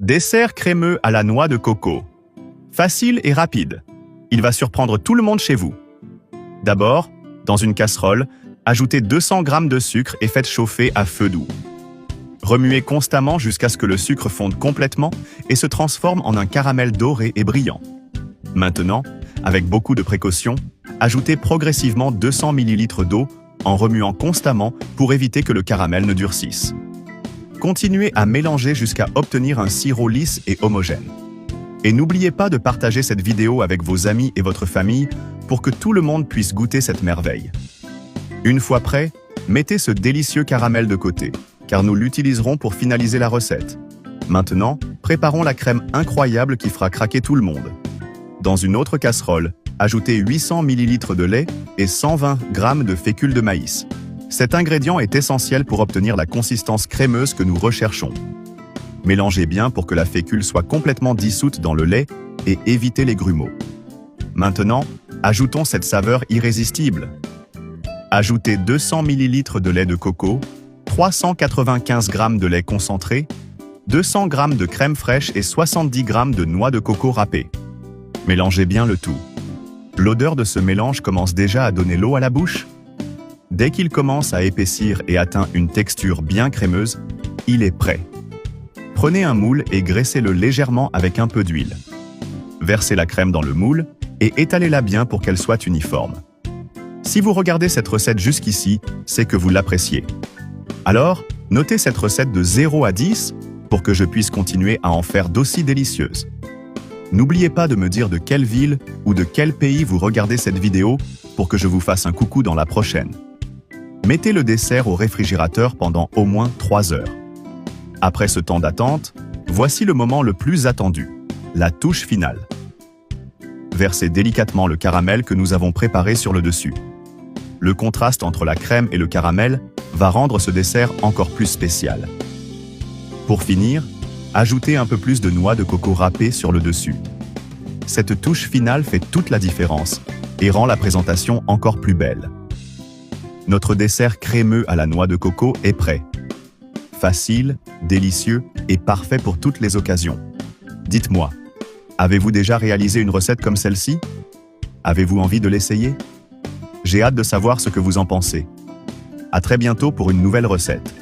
Dessert crémeux à la noix de coco. Facile et rapide. Il va surprendre tout le monde chez vous. D'abord, dans une casserole, ajoutez 200 g de sucre et faites chauffer à feu doux. Remuez constamment jusqu'à ce que le sucre fonde complètement et se transforme en un caramel doré et brillant. Maintenant, avec beaucoup de précaution, ajoutez progressivement 200 ml d'eau en remuant constamment pour éviter que le caramel ne durcisse. Continuez à mélanger jusqu'à obtenir un sirop lisse et homogène. Et n'oubliez pas de partager cette vidéo avec vos amis et votre famille pour que tout le monde puisse goûter cette merveille. Une fois prêt, mettez ce délicieux caramel de côté, car nous l'utiliserons pour finaliser la recette. Maintenant, préparons la crème incroyable qui fera craquer tout le monde. Dans une autre casserole, ajoutez 800 ml de lait et 120 g de fécule de maïs. Cet ingrédient est essentiel pour obtenir la consistance crémeuse que nous recherchons. Mélangez bien pour que la fécule soit complètement dissoute dans le lait et évitez les grumeaux. Maintenant, ajoutons cette saveur irrésistible. Ajoutez 200 ml de lait de coco, 395 g de lait concentré, 200 g de crème fraîche et 70 g de noix de coco râpée. Mélangez bien le tout. L'odeur de ce mélange commence déjà à donner l'eau à la bouche. Dès qu'il commence à épaissir et atteint une texture bien crémeuse, il est prêt. Prenez un moule et graissez-le légèrement avec un peu d'huile. Versez la crème dans le moule et étalez-la bien pour qu'elle soit uniforme. Si vous regardez cette recette jusqu'ici, c'est que vous l'appréciez. Alors, notez cette recette de 0 à 10 pour que je puisse continuer à en faire d'aussi délicieuses. N'oubliez pas de me dire de quelle ville ou de quel pays vous regardez cette vidéo pour que je vous fasse un coucou dans la prochaine. Mettez le dessert au réfrigérateur pendant au moins 3 heures. Après ce temps d'attente, voici le moment le plus attendu, la touche finale. Versez délicatement le caramel que nous avons préparé sur le dessus. Le contraste entre la crème et le caramel va rendre ce dessert encore plus spécial. Pour finir, ajoutez un peu plus de noix de coco râpée sur le dessus. Cette touche finale fait toute la différence et rend la présentation encore plus belle. Notre dessert crémeux à la noix de coco est prêt. Facile, délicieux et parfait pour toutes les occasions. Dites-moi, avez-vous déjà réalisé une recette comme celle-ci? Avez-vous envie de l'essayer? J'ai hâte de savoir ce que vous en pensez. À très bientôt pour une nouvelle recette.